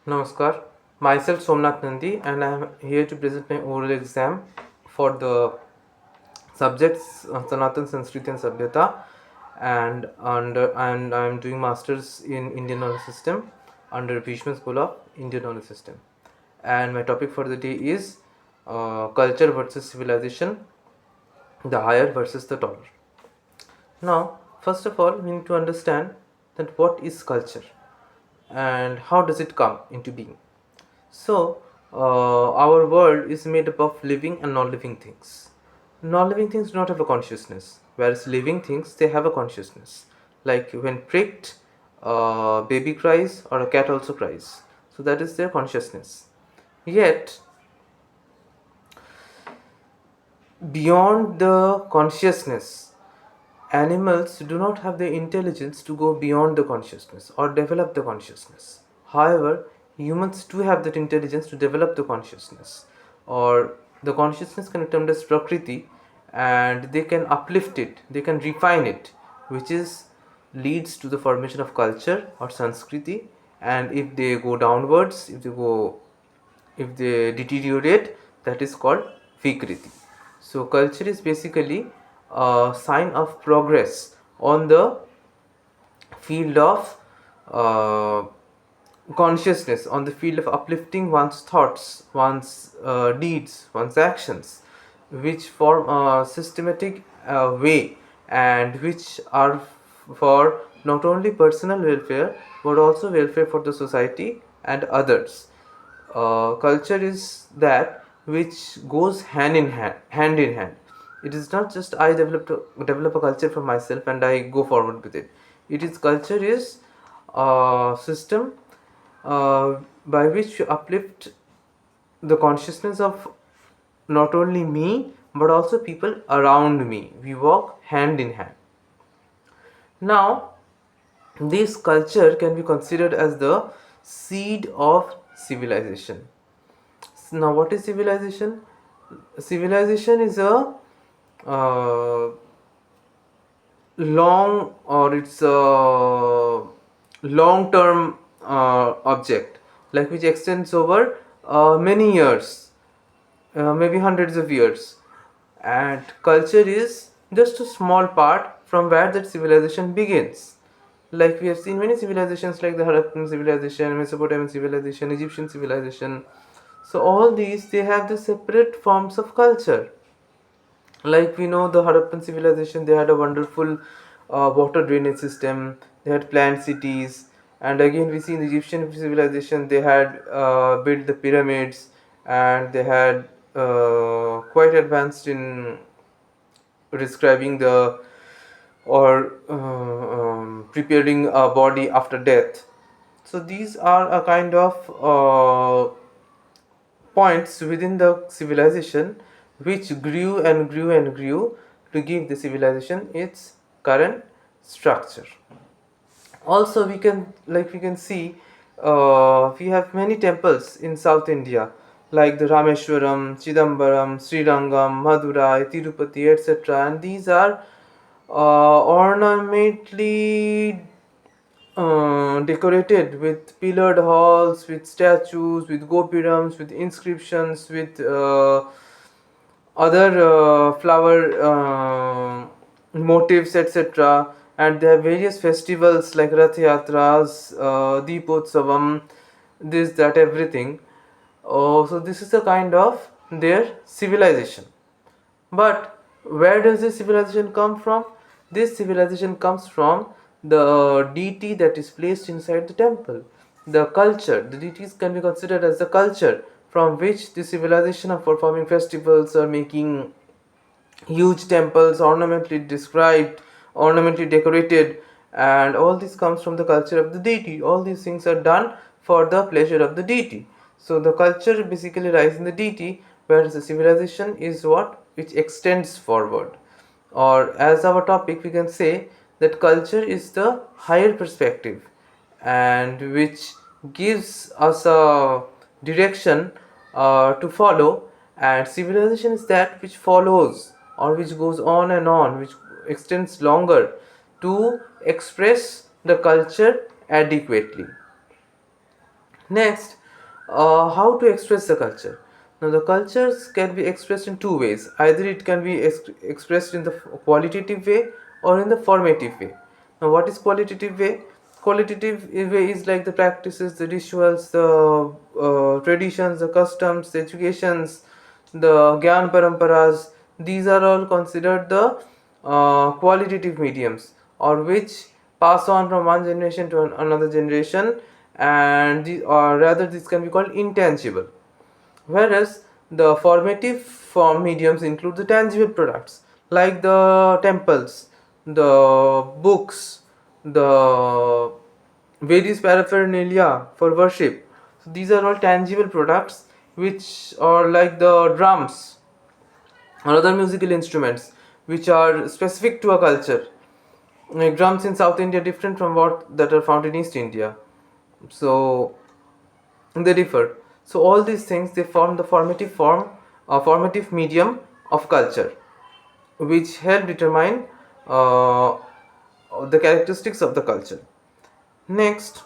Namaskar, myself Somnath Nandy, and I am here to present my oral exam for the subjects Sanatan, Sanskriti, and Sabhyata, and I am doing masters in Indian Knowledge System under Bhishma School of Indian Knowledge System. And my topic for the day is culture versus civilization, the higher versus the taller. Now, first of all, we need to understand that what is culture and how does it come into being. So, our world is made up of living and non-living things. Non-living things do not have a consciousness, whereas living things, they have a consciousness. Like when pricked, a baby cries or a cat also cries. So that is their consciousness. Yet, beyond the consciousness, animals do not have the intelligence to go beyond the consciousness or develop the consciousness. However, humans do have that intelligence to develop the consciousness, or the consciousness can be termed as Prakriti, and they can uplift it, they can refine it, which is leads to the formation of culture or Sanskriti. And if they go downwards, if they deteriorate, that is called Vikriti. So culture is basically a sign of progress on the field of uh, consciousness, on the field of uplifting one's thoughts, one's deeds, one's actions, which form a systematic way, and which are for not only personal welfare but also welfare for the society and others. Culture is that which goes hand in hand. It is not just I develop a culture for myself and I go forward with it. It is culture is a system by which you uplift the consciousness of not only me but also people around me. We walk hand in hand. Now, this culture can be considered as the seed of civilization. Now, what is civilization? Civilization is a uh, long, or it's a long term object, like which extends over many years, maybe hundreds of years. And culture is just a small part from where that civilization begins. Like we have seen many civilizations like the Harappan civilization, Mesopotamian civilization, Egyptian civilization. So all these, they have the separate forms of culture. Like we know the Harappan civilization, they had a wonderful water drainage system, they had planned cities. And again we see in the Egyptian civilization, they had built the pyramids, and they had quite advanced in describing the, or preparing a body after death. So these are a kind of points within the civilization which grew and grew and grew to give the civilization its current structure. Also we can see we have many temples in South India, like the Rameshwaram, Chidambaram, Srirangam, Madurai, Tirupati, etc., and these are ornamentally decorated with pillared halls, with statues, with gopurams, with inscriptions, with other flower motifs, etc. And there are various festivals like Rath Yatras, Deepotsavam, this, that, everything. So this is a kind of their civilization. But where does this civilization come from? This civilization comes from the deity that is placed inside the temple. The culture, the deities can be considered as the culture from which the civilization of performing festivals or making huge temples ornamentally described, ornamentally decorated, and all this comes from the culture of the deity. All these things are done for the pleasure of the deity. So the culture basically lies in the deity, whereas the civilization is what which extends forward. Or as our topic, we can say that culture is the higher perspective, and which gives us a direction to follow, and civilization is that which follows or which goes on, which extends longer to express the culture adequately. Next, how to express the culture. Now, the cultures can be expressed in two ways. Either it can be expressed in the qualitative way or in the formative way. Now, what is qualitative way? Qualitative way is like the practices, the rituals, the traditions, the customs, the educations, the Gyan Paramparas. These are all considered the qualitative mediums, or which pass on from one generation to another generation, and or rather this can be called intangible. Whereas the formative form mediums include the tangible products like the temples, the books, the various paraphernalia for worship. So these are all tangible products which are like the drums or other musical instruments which are specific to a culture. Like drums in South India different from what that are found in East India. So they differ. So all these things, they form the formative medium of culture, which help determine uh, the characteristics of the culture. Next,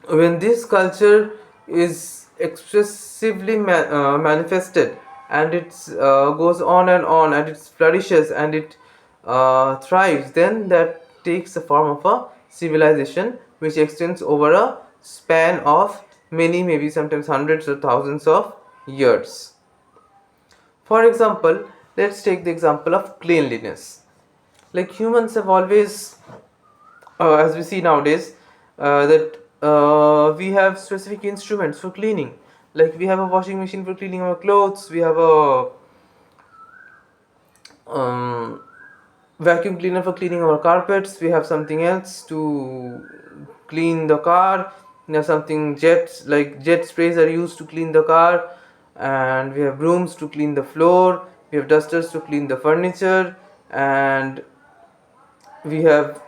when this culture is expressively manifested, and it goes on and it flourishes and it thrives, then that takes the form of a civilization which extends over a span of many, maybe sometimes hundreds or thousands of years. For example, let's take the example of cleanliness. Like humans have always, as we see nowadays, that we have specific instruments for cleaning. Like we have a washing machine for cleaning our clothes, we have a um, vacuum cleaner for cleaning our carpets, we have something else to clean the car, you know, something jets, like jet sprays are used to clean the car, and we have brooms to clean the floor, we have dusters to clean the furniture, and we have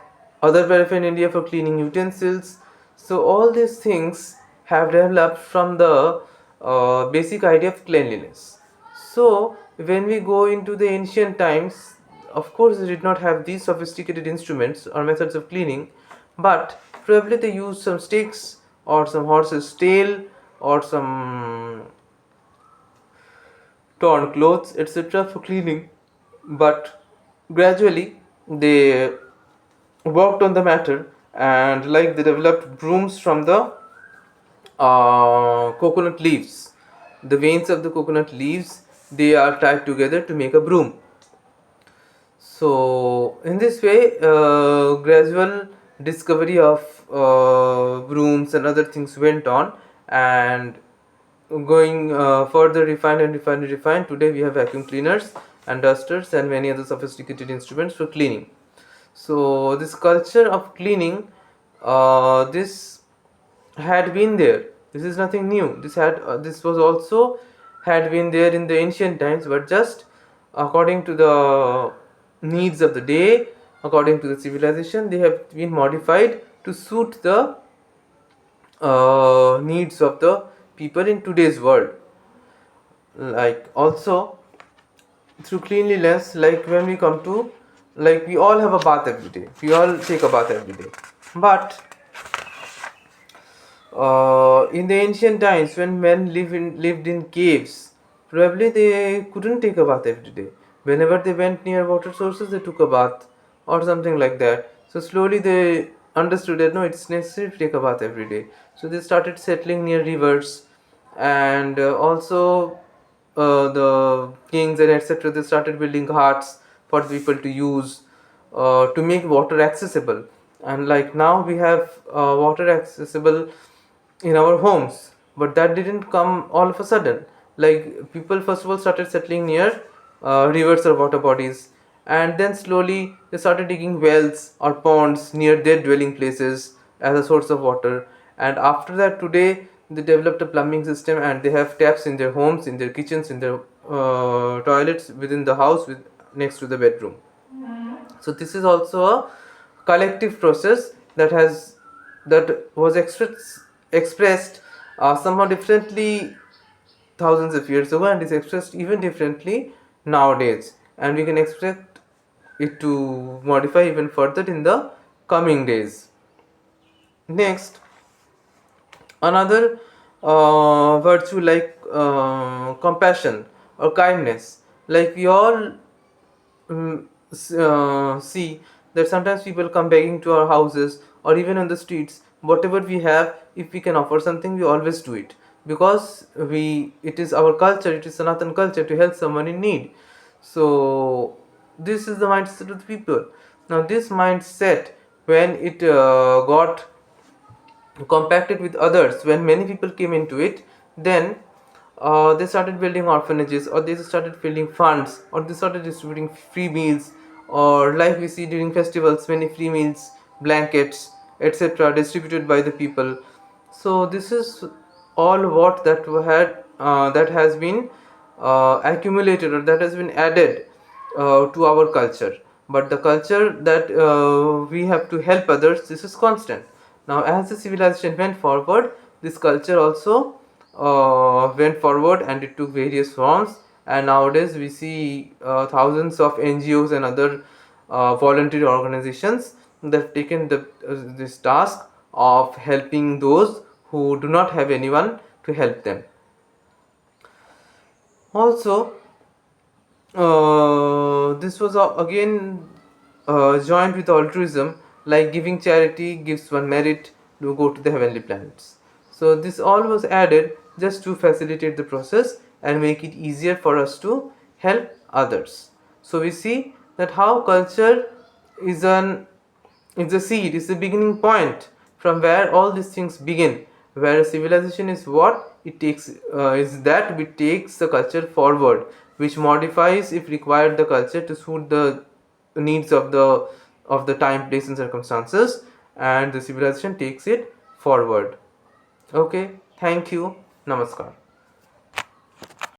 other paraphernalia for cleaning utensils. So all these things have developed from the basic idea of cleanliness. So when we go into the ancient times, of course they did not have these sophisticated instruments or methods of cleaning, but probably they used some sticks or some horse's tail or some torn clothes, etc., for cleaning. But gradually they worked on the matter, and like they developed brooms from the coconut leaves. The veins of the coconut leaves, they are tied together to make a broom. So in this way, gradual discovery of brooms and other things went on, and going further refined and refined and refined. Today we have vacuum cleaners and dusters and many other sophisticated instruments for cleaning. So this culture of cleaning, this had been there. This is nothing new. This was also had been there in the ancient times, but just according to the needs of the day, according to the civilization, they have been modified to suit the needs of the people in today's world. Like also through cleanliness, like when we come to, like we all have a bath every day, we all take a bath every day, but in the ancient times when men lived in caves, probably they couldn't take a bath every day. Whenever they went near water sources, they took a bath or something like that. So slowly they understood that no, it's necessary to take a bath every day. So they started settling near rivers, and also the kings and etc. They started building ghats for people to use to make water accessible. And like now we have water accessible in our homes, but that didn't come all of a sudden. Like people first of all started settling near rivers or water bodies, and then slowly they started digging wells or ponds near their dwelling places as a source of water. And after that, today they developed a plumbing system, and they have taps in their homes, in their kitchens, in their toilets within the house with next to the bedroom. So this is also a collective process that was expressed somehow differently thousands of years ago, and is expressed even differently nowadays, and we can expect it to modify even further in the coming days. Next, Another virtue like compassion or kindness, like we all see that sometimes people come begging to our houses or even on the streets. Whatever we have, if we can offer something, we always do it, because it is our culture, it is Sanatan culture to help someone in need. So this is the mindset of the people. Now this mindset, when it got compacted with others, when many people came into it, then they started building orphanages, or they started building funds, or they started distributing free meals, or like we see during festivals, many free meals, blankets, etc., distributed by the people. So this is all what that has been accumulated, or that has been added to our culture. But the culture that we have to help others, this is constant. Now as the civilization went forward, this culture also went forward, and it took various forms, and nowadays we see thousands of NGOs and other voluntary organizations that have taken this task of helping those who do not have anyone to help them. Also, this was again joined with altruism, like giving charity gives one merit to go to the heavenly planets. So this all was added just to facilitate the process and make it easier for us to help others. So we see that how culture is an is the seed, is the beginning point from where all these things begin. Where a civilization is what it takes, is that which takes the culture forward, which modifies, if required, the culture to suit the needs of the time, place, and circumstances, and the civilization takes it forward. Okay, thank you. Namaskar.